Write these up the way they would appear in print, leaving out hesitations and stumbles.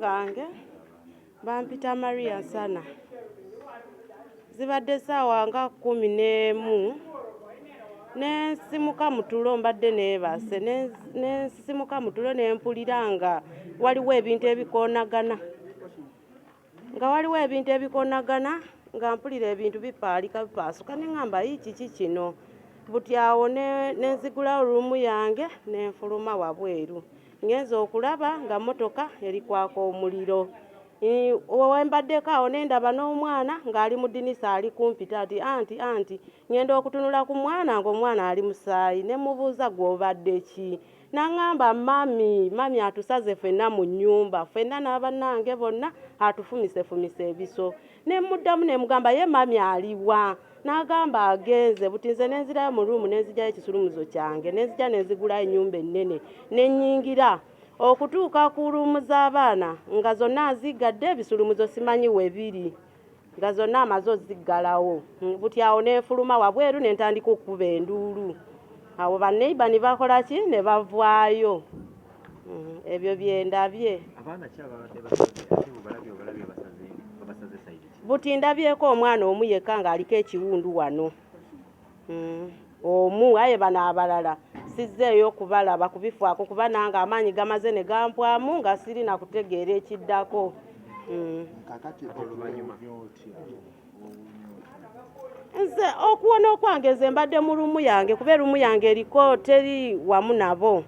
gange bampita Maria Sana zibadde ssaawa nga 11 nensimuka mu tulo mbadde neebase nensimuka mu tulo nempulira nga waliwo ebintu ebikoonagana nga mpulira ebintu bipaalika bipaasuka neŋŋamba kiki kino buti awo nenzigula oluumu yange nenfuluma wabweru ngenza okulaba nga motoka eri kwaka omuliro. Wembaddeko awo nendaba n'omwana ng'ali mu ddinisa ali kumpita ati anti ngenda okutunula ku mwana ng'omwana ali musaayi ne mubuuza gw'obadde ki naŋŋamba mami atusaze ffenna mu nnyumba ffenna n'abannange bonna atufumise ebiso ne muddamu ne mugamba ye mami aliwa n'agamba agenze buti nze nenzirayo mu ruumu nenzigyayo ekisulumuzo kyange nenzija nenzigulayo ennyumba ennene nennyingira okutuuka ku ruumu z'abaana nga zonna azigadde ebisulumuzo simanyi we biri nga zonna amaze oziggalawo buti awo nefuluma wabweru nentandika okukuba enduulu awo banneiba ne bakola ki ne bavaayo. Ebyo byendabye buti ndabyeko omwana omu yekka ng'aliko ekiwundu wano omu aye bano abalala sizzeeyo kubalaba kubifaako kuba nange amaanyi gamaze ne gampwamu nga sirina kutegeera ekiddako. Nze okuwona okwange nze mbadde mu lumu yange kuba erumu yange eriko teri wamu nabo.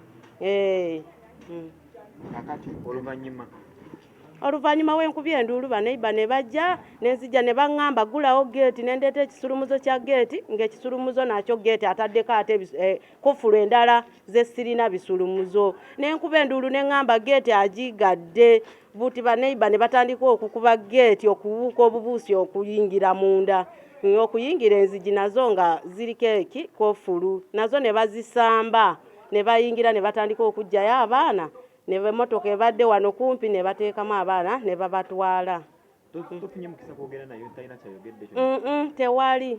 Oluvannyuma wenkubye enduulu baneiba ne bajja nenzija ne baŋŋamba gulawo geeti nendeeta ekisulumuzo kya geeti ng'ekisulumuzo nakyo geeti ataddeko ate kufulu endala ze sirina bisulumuzo nenkuba enduulu neŋŋamba geeti agigadde buti baneiba ne batandika okukuba geeti okubuuka obubuusi okuyingira munda okuyingira enzigi nazo nga ziriko kofulu nazo ne bazisamba ne bayingira ne batandika okuggyayo abaana ne motoka ebadde wano kumpi ne bateekamu abaana ne babatwala. Tewali.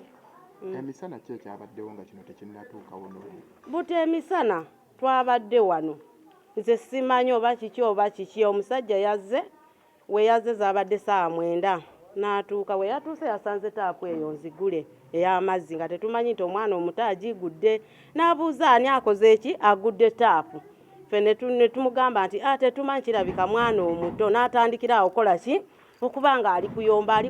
Emisana ki ekyabaddewo nga kino tekinnatuukawo? Buti emisana twabadde wano nze simanyi oba kiki omusajja yazze we yazze zabadde ssaawa 9 n'atuuka we yatuuse yasanze taapu eyo nzigule ey'amazzi nga tetumanyi nti omwana omuto agigudde n'abuuza ani akoze eki agudde taapu ffe ne tumugamba nti tetumanyi kirabika mwana omuto n'atandikira awo kola ki okuba nga ali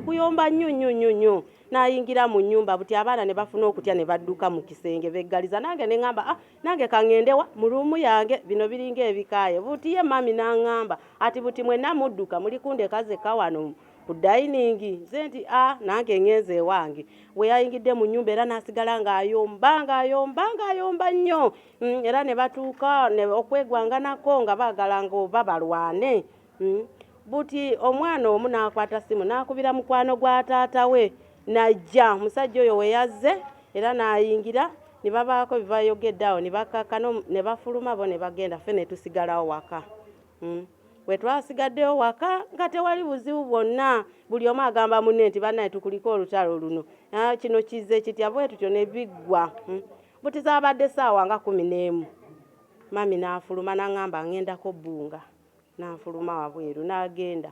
kuyomba nnyo n'ayingira mu nnyumba buti abaana ne bafuna okutya ne badduka mu kisenge beggaliza nange ne ŋŋamba nange kaŋŋendewa mu luumu yange bino biringa ebikaaye buti ye mami n'aŋŋamba ati buti mwenna mudduka muli kundeka zekka wano ku dayiningi nze nti nange ngenze ewange we yayingidde mu nnyumba era n'asigala ng'ayomba nnyo era ne batuuka okwegwanganako nga baagala ng'oba balwane. Buti omwana omu n'akwata simu n'akubira mukwano gwa taata we najja omusajja oyo we yazze era n'ayingira ne babaako bibayogedde awo ne bakakkano ne bafuluma bo ne bagenda ffe ne tusigalawo waka. We twasigaddeyo waka nga tewali buzibu bwonna buli omu agamba munne nti bannaye tukuliko olutalo luno kino kizze kitya bwe tutyo ne biggwa. Buti zaabadde ssaawa nga 11 mami n'afuluma n'aŋŋamba ŋŋendako bbunga n'afuluma wabweru n'agenda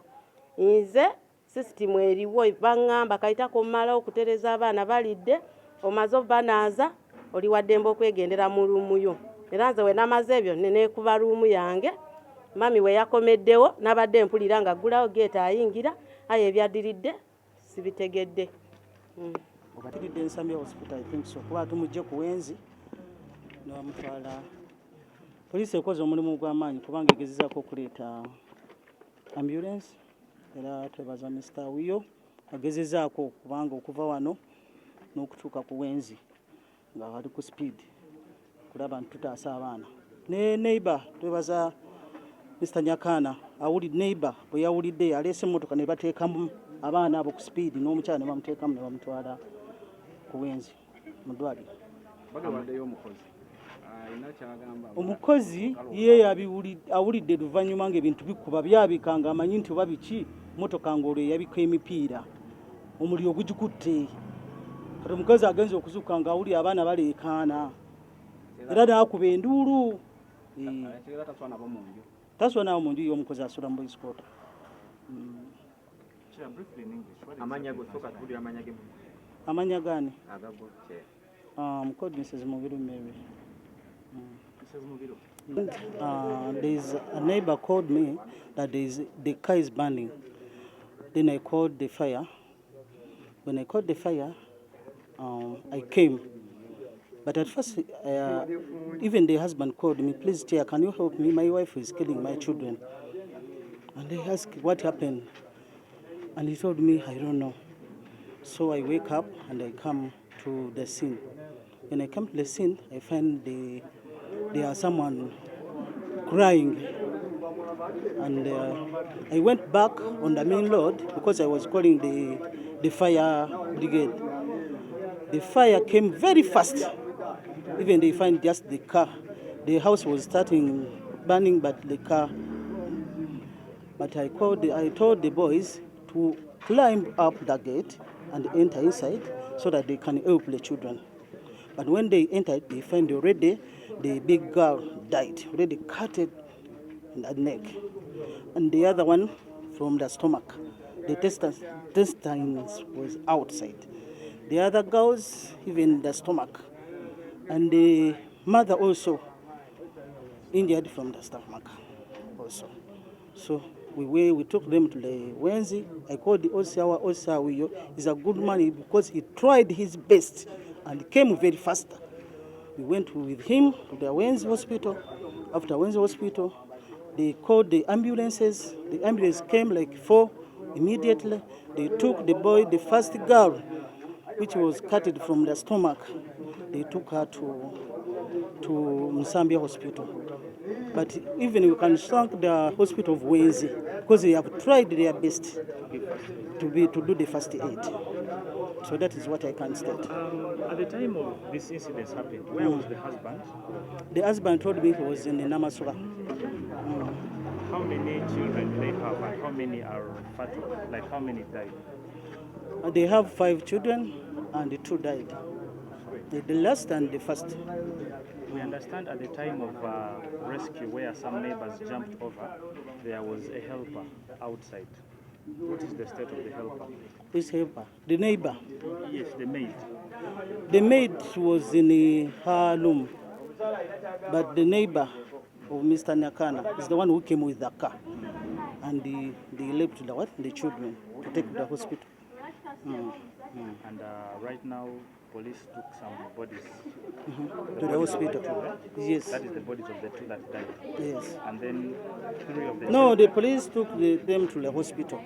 nze sisitimu eriwo baŋŋamba kayitako mmala okutereza abaana balidde omaze obanaaza oli waddembe okwegendera mu luumu yo era nze we namaze ebyo neneekuba luumu yange mami we yakomeddewo nabadde mpulira nga gulawo geeti ayingira aye ebyaddiridde sibitegedde. Obatiridde Nsambya hospital I think so kuba tumujje ku Wenzi n'amutwala poliisi ekoze omulimu gw'amaanyi kubanga egezezaako okuleeta ambulance era twebaza Mr. Wiyo agezezaako kubanga okuva wano n'okutuuka ku Wenzi nga ali ku speed kulaba nti tutaasa abaana ne neighbor twebaza Mr. Nyakana awulidde neighbor bwe yawulidde aleese emmotoka ne bateekamu abaana abo ku speed n'omukyala ne bamuteekamu ne bamutwala ku Wenzi mu ddwaliro. Omukozi ye awulidde luvannyuma ng'ebintu bikuba byabika ng'amanyi nti oba biki motoka ng'olwo yabika emipiira omuliro gugikutte kati omukozi agenza okuzuuka ng'awulira abaana baleekaana era n'akuba enduulu tasula nabo mu nju y'omukozi asula mu boys quarter. Amanya gani? Agago chair. Called Mrs. Mugiru Mary. There's a neighbor called me that the car is burning. Then I called the fire. When I called the fire, I came. But at first, even the husband called me, please, Chair, can you help me? My wife is killing my children. And I asked what happened. And he told me, I don't know. So I wake up and I come to the scene. When I come to the scene, I find there are someone crying. And I went back on the main road because I was calling the fire brigade. The fire came very fast. Even they find just the car. The house was starting burning, but the car. But I told the boys to climb up the gate and enter inside so that they can help the children. But when they entered, they find already the big girl died, already cut it in the neck. And the other one from the stomach, the intestines was outside. The other girls, even the stomach. And the mother also injured from the stomach also. So we took them to the Wenzi. I called the Osawa. He's a good man because he tried his best and came very fast. We went with him to the Wenzi hospital. After Wenzi hospital, they called the ambulances. The ambulance came like 4 immediately. They took the boy, the first girl, which was cut from the stomach. They took her to Musambia Hospital. But even we can thank the hospital of Wenzi because they have tried their best to do the first aid. So that is what I can state. At the time of this incident happened, where was the husband? The husband told me he was in Namasura. How many children do they have and how many are fatal? Like how many died? They have 5 children and 2 died. The last and the first. We understand at the time of rescue where some neighbors jumped over, there was a helper outside. What is the state of the helper? Which helper? The neighbor? Yes, the maid. The maid was in her room, but the neighbor of Mr. Nyakana is the one who came with the car, and they left the children to take to the hospital. And right now, police took some bodies To the hospital. Yes. That is the bodies of the 2 that died. Yes. And then 3 of them. No, the police took them to the hospital.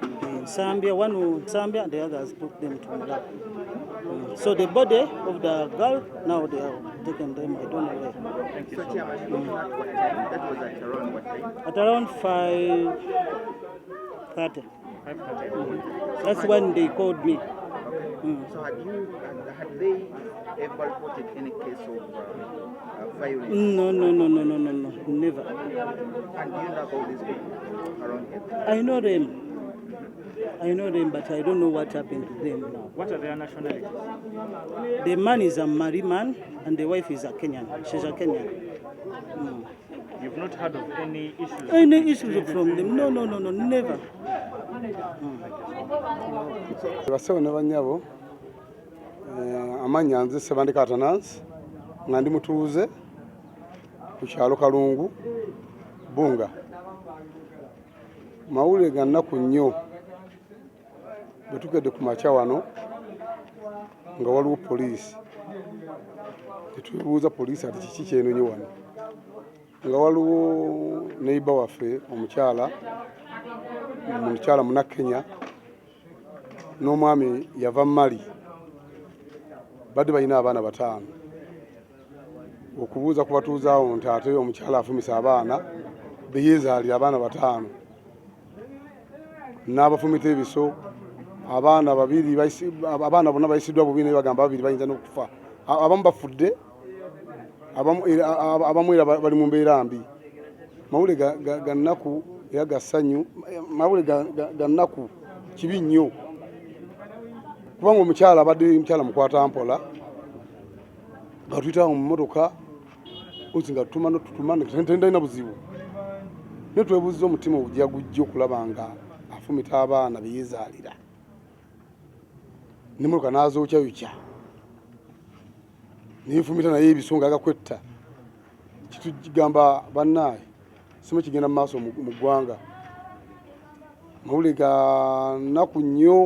In Zambia, one in Zambia, and the others took them to Malawi. So the body of the girl, now they have taken them, I don't know where. Thank you So, so Chairman, much. what time? That was at around what time? At around 5:30. 5:30. That's when they called me. So had they ever reported any case of violence? No, never. And do you know about these people around here? I know them, but I don't know what happened to them now. What are their nationalities? The man is a Mali man, and the wife is a Kenyan. She's a Kenyan. You've not heard of any issues? Any issues from them? No, never. Basawo ne bannyabo amanya nze Sebandika Atanasi nga ndi mutuuze ku kyalo Kalungu Bunga. Mawulire ga nnaku nnyo bwe tukedde ku makya wano nga waliwo poliisi. Tetubuuza poliisi ati kiki kyenonye wano. Nga waliwo neighbor waffe omukyala Munnakenya n'omwami yava Mali. Badde balina abaana 5. Okubuuza ku batuuzaawo nti ate omukyala afumisa abaana be yeezaalira abaana 5. N'abafumita ebiso abaana 2 abaana bonna bayisiddwa bubi naye bagamba 2 bayinza n'okufa. Abamu bafudde, abamu era bali mu mbeera mbi. Mawulire ga nnaku era ga ssanyu, mawulire ga nnaku kibi nnyo. Kubanga omukyala abadde mukyala mukwata mpola nga tuyitawo mu mmotoka ozi nga tutuma tendalina buzibu. Ne twebuuziza omutima ogujja gujja okulaba nga n'afumita abaana beyeezaalira n'emmotoka n'azokyayokya n'efumita naye ebisonga agakwetta kitugamba bannaaye simu kigenda mu maaso mu ggwanga mawulire ga nnaku nnyo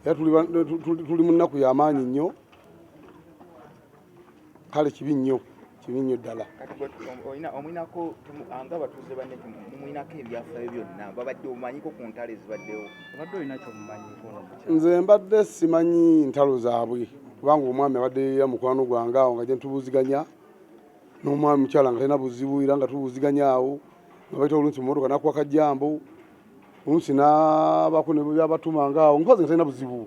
era tuli mu nnaku y'amaanyi nnyo kale kibi nnyo ddala omwinako nga batuuze banne mumwinako ebyafaayo byonna babadde omanyiko ku ntalo ezibaddewo obadde olina kyomumanyiko nze mbadde simanyi ntalo zaabwe kubanga omwami abadde ya mukwano gwange awo nga gye ntubuuziganya n'omwami mukyala nga talina buzibu era nga tubuuziganya awo nga bayita olunsi mu motoka nakuwa kajjambo olunsi n'abako ne byabatumanga awo nkoze nga talina buzibu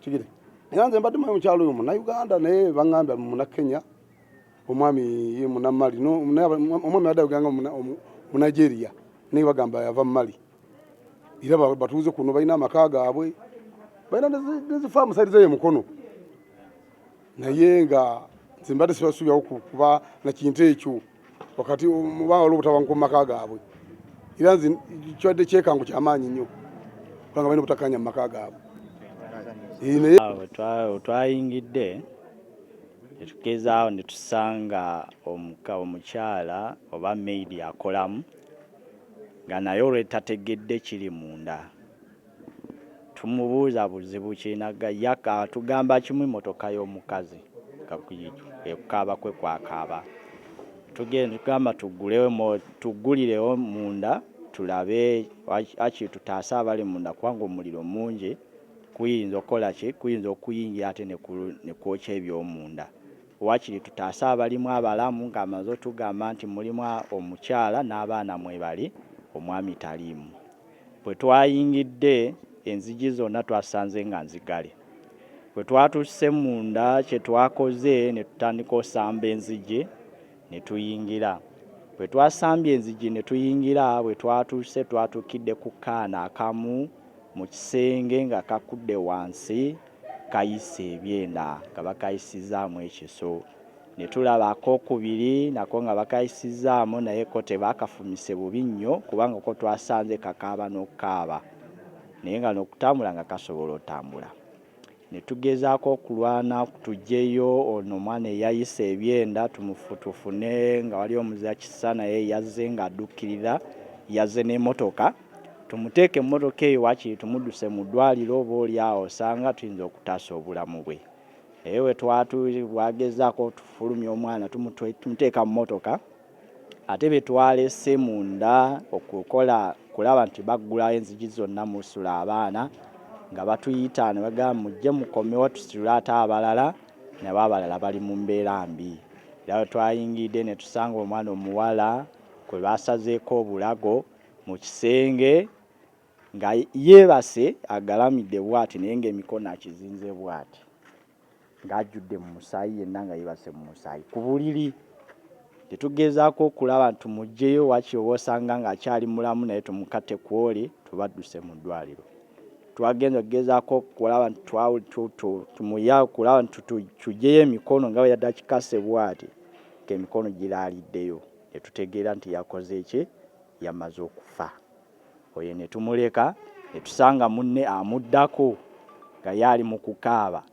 kigere era nze mbadde manyi mukyalo oyo munnauganda naye baŋŋambya munnakenya omwami ye munammali omwami adde aganga Munigeria naye bagamba yava mu Mali era batuuze kuno balina amaka gaabwe balina nezifaamu saidi zayo mukono naye nga nze mbadde sibasuubyawo kuba na kintu ekyo wakati mubanga olw'obutabanguko mu maka gaabwe era nze kibadde kyekango kyamaanyi nnyo kubanga balina obutakkaanya mu maka gaabwe twayingidde netugezaawo netusanga omukyala oba maidi akolamu nga naye olwetategedde kiri munda tumubuuza buzibu kinaga yaka tugamba kimu emotoka y'omukazi ekukaaba kwe kwakaaba tugamba tugulirewo munda tulabe aki tutaasa abali munda kubanga omuliro mungi kuyinza okukola ki kuyinza okuyingira ate nekwokya ebyomunda wakiri tutaasa abalimu abalamu ng'amaze otugamba nti mulimu omukyala n'abaana mwebali omwami taliimu bwe twayingidde enzigi zonna twasanze nga nzigale bwe twatuuse munda kye twakoze ne tutandika osamba enzigi ne tuyingira bwe twasambye enzigi ne tuyingira bwe twatuuse twatuukidde ku kaana akamu mu kisenge nga kakudde wansi kayise ebyenda nga bakayisizaamu ekiso ne tulaba akokubiri nako nga bakayisizaamu naye ko tebakafumise bubi nnyo kubanga ko twasanze kakaaba n'okukaaba naye nga n'okutambula nga kasobola otambula ne tugezaako okulwana tujjeyo ono omwana eyayise ebyenda tufune nga wali omuzira kisa naye yazze ng'addukirira yazze n'emmotoka tumuteeke emmotoka eyo wakiri tumudduse mu ddwaliro oba oli awo osanga tuyinza okutaasa obulamu bwe naye we twagezaako tufulumya omwana tumuteeka mu mmotoka ate be twalese munda kulaba nti baggulawo enzigi zonna musula abaana nga batuyita ne bagamba mujje mukomewo tusitule ate abalala nabo abalala bali mu mbeera mbi era we twayingidde ne tusanga omwana omuwala kwe basazeeko obulago mu kisenge nga yeebase agalamidde bw'ati naye ng'emikono akizinze bw'ati ng'ajjudde mu musaayi yenna nga yeebase mu musaayi ku buliri tetugezaako okulaba nti tumuggyeyo wakiri oba osanga ng'akyali mulamu naye tumukatte kwoli tubadduse mu ddwaliro twagenza okugezaako okulaba nti tumuya okulaba nti tuggyeyo emikono nga bwe yadde akikase bw'ati ng'emikono giraaliddeyo ne tutegeera nti yakoze ki yamaze okufa oyo ne tumuleka ne tusanga munne amuddako nga yali mu kukaaba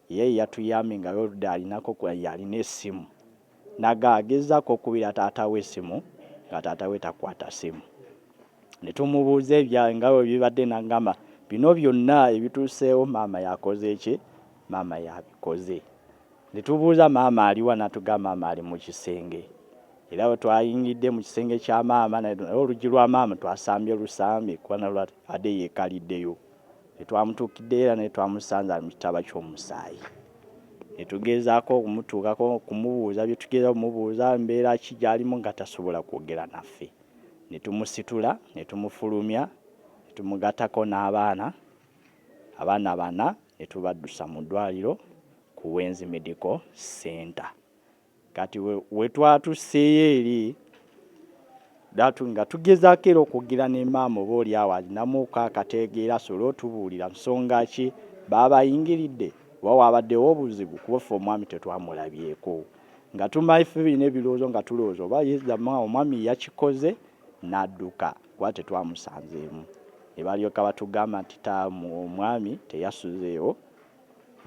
ye yatuyamye nga yoludde alinako yalina essimu naga agezaako okubira taata we essimu nga taata we takwata ssimu ne tumubuuza nga bwe bibadde nagamba bino byonna ebituuseewo maama yakoze ki maama yabikoze ne tubuuza maama aliwa natugamba maama ali mu kisenge era bwe twayingidde mu kisenge kya maama naye oluggi lwa maama twasambye lusambye kuba nalwo adde yeekaliddeyo ne twamutuukidde era ne twamusanze ali mu kitaba ky'omusaayi ne tugezaako okumutuukako okumubuuza bye tugeza okumubuuza mbeera ki gy'alimu nga tasobola kwogera naffe ne tumusitula ne tumufulumya ne tumugattako n'abaana bana ne tubaddusa mu ddwaliro ku Wenzi Medical Center. Kati we twatuseeyo eri nga tugezaako era okugira ne maama oba oli awo alinamuuko akategeera asobole otubuulira nsonga ki baabayingiridde oba waabaddewo obuzibu kuba ffe omwami tetwamulabyeko nga tumanyi ffe birina ebirowoozo nga tulowooza oba omwami yakikoze n'adduka kuba tetwamusanzeemu. Ne balyoka batugamba nti omwami teyasuzeewo,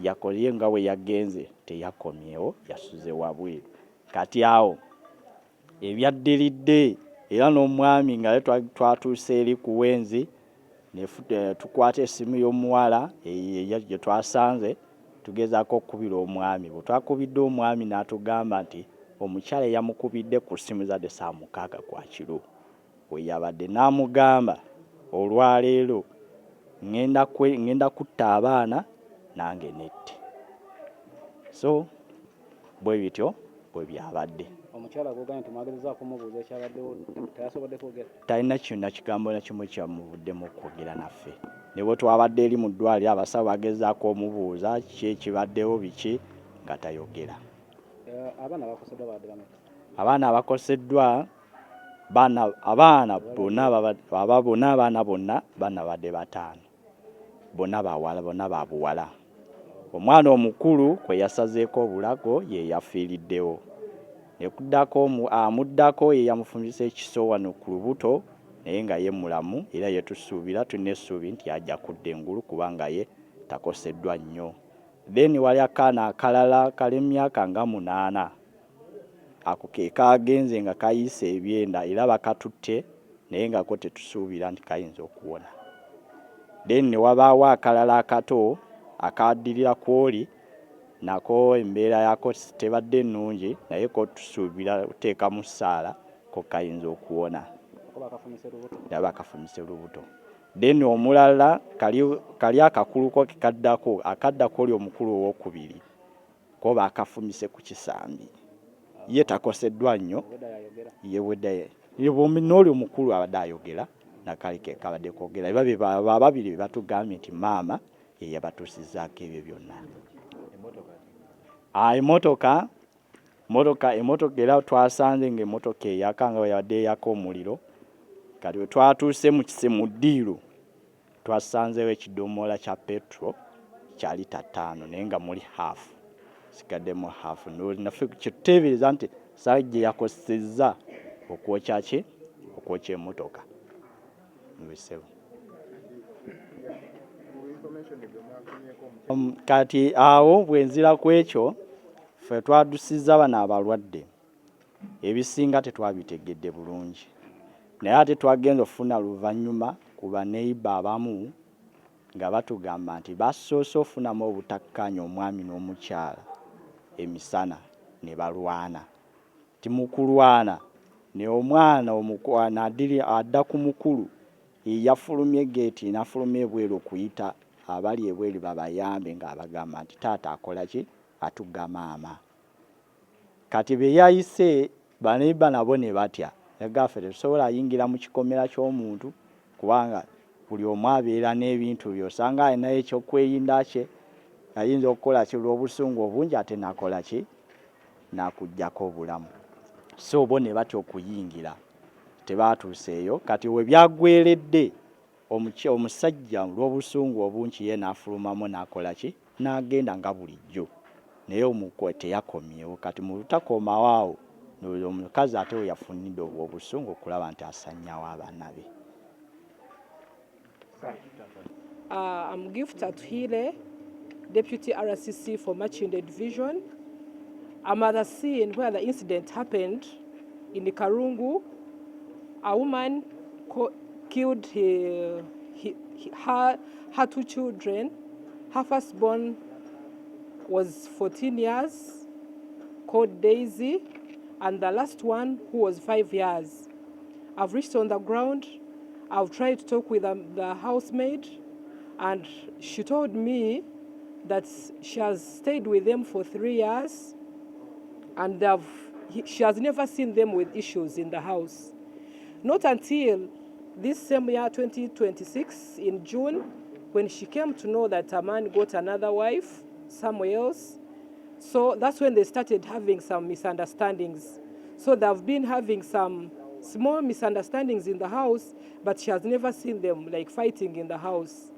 yakolye nga bwe yagenze teyakomyewo, yasuze wabweru. Kati awo ebyaddiridde era n'omwami nga twatuuse eri ku wenzi tukwata essimu y'omuwala gye twasanze tugezaako okukubira omwami. Bwe twakubidde omwami n'atugamba nti omukyala yamukubidde ku ssimu zadde saa 6 kwa kiro. We yabadde n'amugamba olwaleero ngenda kutta abaana nange nette. So bwe bityo bwe byabadde. Omukyala agoganye tumwagalizaako kumubuuza ekyabaddewo tayasobodde kwogera. Talina kyonna kigambo na kimu kyamuvuddemu okwogera naffe. Ne bwe twabadde eri mu ddwaliro abasawo bagezaako omubuuza ki ekibaddewo biki nga tayogera. Abaana abakoseddwa badde bameka? Abaana abakoseddwa abaana bonna badde 5. Bonna bawala, bonna babuwala. Omwana omukulu kwe yasazeeko obulago ye yafiiriddewo. Amuddako ye yamufumbisa ekiso wano ku lubuto naye nga ye mulamu era yetusuubira tulina essuubi nti ajja kudda engulu kubanga ye takoseddwa nnyo. Then wali akaana akalala kali emyaka nga 8. Ako ke kagenze nga kayiise ebyenda era bakatutte naye nga ko tetusuubira nti kayinza okuwona. Then ne wabaawo akalala akato akaddirira kwoli nako embeera yako tebadde nnungi naye ko tusuubira kuteeka mu ssaala ko kayinza okuwona. Bakafumise lubuto. Then omulala kali akakuluko akaddako oli omukulu ow'okubiri ko bakafumise ku kisambi. Ye takoseddwa nnyo ye n'oli omukulu abadde ayogera nakali ke kabadde kwogera. Babiri be batugambye nti maama ye yabatuusizzaako ebyo byonna. Emmotoka era twasanze ng'emmotoka eyaka nga yabadde eyaka omuliro. Kati bwe twatuuse mu ddiiro twasanzeewo ekidomola kya petro kya lita 5 naye nga muli haafu, sigaddemu haafu. Naffe kyetuteebereza nti sajja yakosezza okwokya emmotoka. Kati awo bwenzira ku ekyo ffe twadusizza bano abalwadde ebisinga tetwabitegedde bulungi naye ate twagenza ofuna luvannyuma ku baneiba abamu nga batugamba nti basoose ofunamu obutakkaanya omwami n'omukyala emisana ne balwana. Ti mu kulwana ne omwana omukwana adda ku mukulu yafulumye geeti n'afulumya ebweru okuyita abali ebweru babayambe ng'abagamba nti taata akola ki atuga maama. Kati be yayise baneiba nabo ne batya yagaffe tetusobola ayingira mu kikomera ky'omuntu kubanga buli omu abeera n'ebintu by'osanga alinayo ekyokweyinda kye ayinza okukola ki olw'obusungu obungi ate nakola ki nakuggyako obulamu. So bo ne batya okuyingira tebaatuuseeyo. Kati we byagweredde omusajja olw'obusungu obungi ye n'afulumamu n'akola ki n'agenda nga bulijjo naye omukwe teyakomyewo. Kati mu lutakomawo awo omukazi ate we yafunidde obusungu okulaba nti asannyawo abaana be. I'm Gift Atuhire, Deputy RCC for Machinde Division. I'm at the scene where the incident happened in Karungu. A woman killed her 2 children. Her firstborn was 14 years, called Daisy, and the last one who was 5 years. I've reached on the ground. I've tried to talk with the housemaid, and she told me that she has stayed with them for 3 years, and she has never seen them with issues in the house. Not until this same year, 2026, in June, when she came to know that a man got another wife somewhere else. So that's when they started having some misunderstandings. So they've been having some small misunderstandings in the house, but she has never seen them like fighting in the house.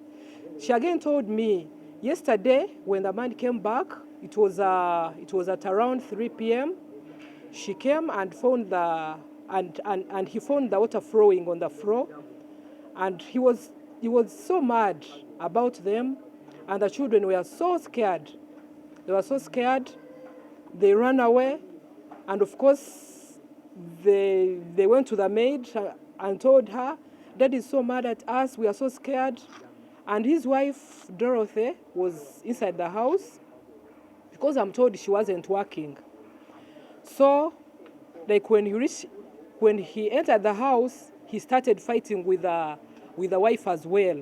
She again told me yesterday when the man came back, it was at around 3 p.m. She came and found he found the water flowing on the floor. and he was so mad about them, and the children were so scared. They were so scared. They ran away, and of course, they went to the maid and told her, "Dad is so mad at us. We are so scared." And his wife Dorothy was inside the house, because I'm told she wasn't working. So, like when he entered the house, he started fighting with the wife as well.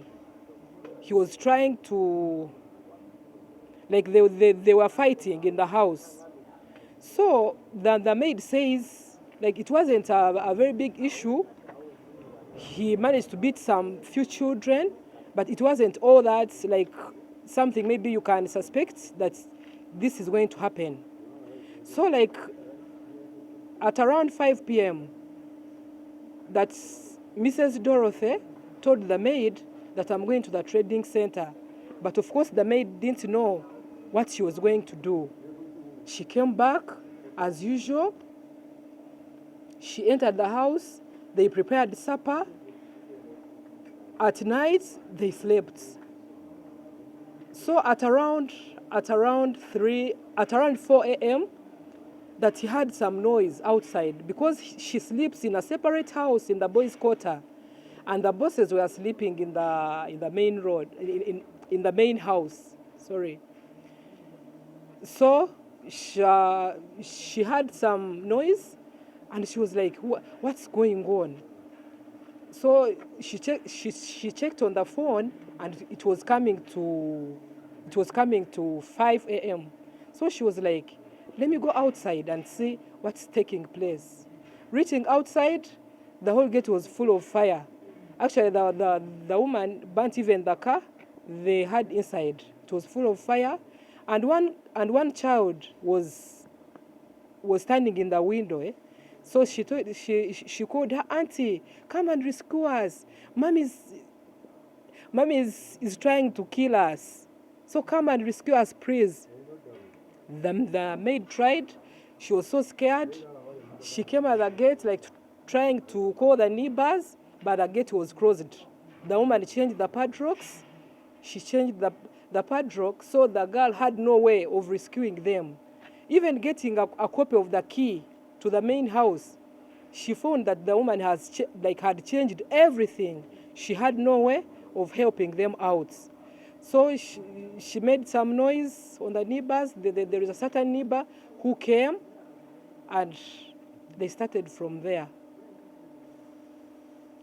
He was trying to, like they were fighting in the house. So the maid says, like, it wasn't a very big issue. He managed to beat some few children, but it wasn't all that, like something maybe you can suspect that this is going to happen. So like at around 5 p.m., that Mrs. Dorothy told the maid that I'm going to the trading center. But of course the maid didn't know what she was going to do. She came back as usual. She entered the house. They prepared supper. At night, they slept. So at around 4 a.m., that he had some noise outside, because she sleeps in a separate house in the boys' quarter, and the bosses were sleeping in the main road, in the main house. Sorry. So she had some noise, and she was like, "What's going on?" So she checked on the phone, and it was coming to 5 a.m. So she was like, "Let me go outside and see what's taking place." Reaching outside, the whole gate was full of fire. Actually, the woman burnt even the car they had inside. It was full of fire, and one child was standing in the window. So she called her, "Auntie, come and rescue us. Mommy is trying to kill us. So come and rescue us, please." The maid tried. She was so scared. She came at the gate, like trying to call the neighbors, but the gate was closed. The woman changed the padlocks. She changed the padlock, so the girl had no way of rescuing them. Even getting a copy of the key to the main house, she found that the woman had changed everything. She had no way of helping them out. So she made some noise on the neighbors. There is a certain neighbor who came, and they started from there.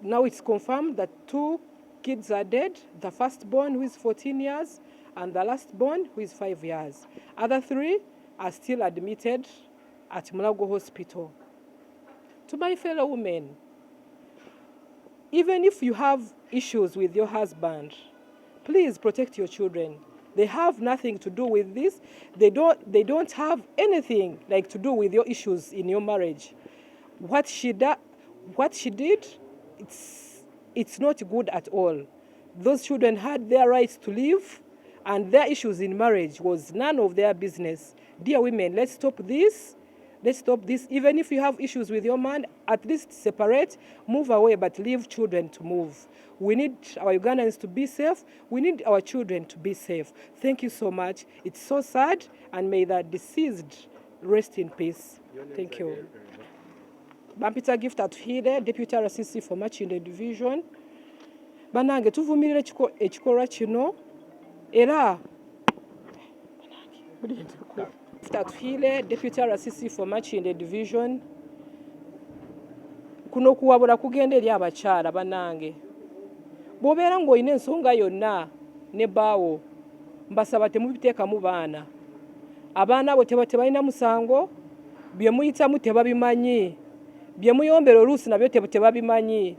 Now it's confirmed that 2 kids are dead, the firstborn, who is 14 years, and the lastborn, who is 5 years. Other 3 are still admitted at Mulago Hospital. To my fellow women, even if you have issues with your husband, please protect your children. They have nothing to do with this. They don't have anything like to do with your issues in your marriage. What she did, it's not good at all. Those children had their rights to live, and their issues in marriage was none of their business. Dear women, let's stop this. Let's stop this. Even if you have issues with your man, at least separate, move away, but leave children to move. We need our Ugandans to be safe. We need our children to be safe. Thank you so much. It's so sad, and may the deceased rest in peace. Thank you. Bampita Gift Atuhire, Deputy RCC for Machinde Division. Banange tuvumirire ekikolwa kino era Atuhire, Deputy RCC for Machinde Division. Kuno kuwabula kugenda eri abakyala banange. Bw'obeera ng'olina ensonga yonna ne bbaawo, mbasaba temubiteekamu baana. Abaana abo tebalina musango, bye muyitamu tebabimanyi, bye muyombera oluusi nabyo tebabimanyi.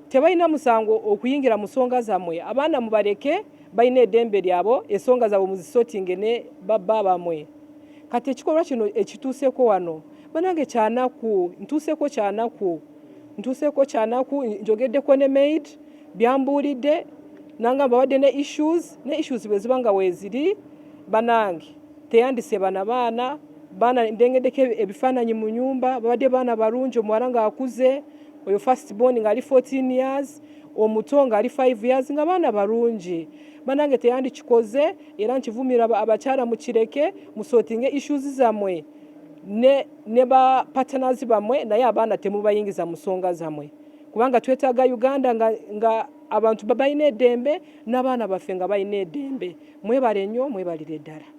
Tebalina musango okuyingira mu nsonga zammwe. Abaana mubaleke balina eddembe lyabo, ensonga zaabwe muzisotinge ne babba bamwe. Kati ekikolwa kino ekituuseeko wano, banange kyanaku, ntuuseeko kyanaku, njogeddeko ne maid, byambuulidde, nangamba wadde ne issues bwe ziba nga weeziri, banange teyandise bana baana ndengeddeko ebifaananyi mu nyumba, babadde baana balungi, omuwala ng'akuze, oyo first born ng'ali 14 years, omuto nga ali 5 years nga baana balungi. Banange teyandikikoze era nkivumira abakyala mukireke musootinge issues zammwe ne ba partners bamwe naye abaana temubayingiza mu nsonga zammwe kubanga twetaaga Uganda nga abantu babayina eddembe n'abaana baffe nga bayina eddembe. Mwebale nnyo, mwebalire ddala.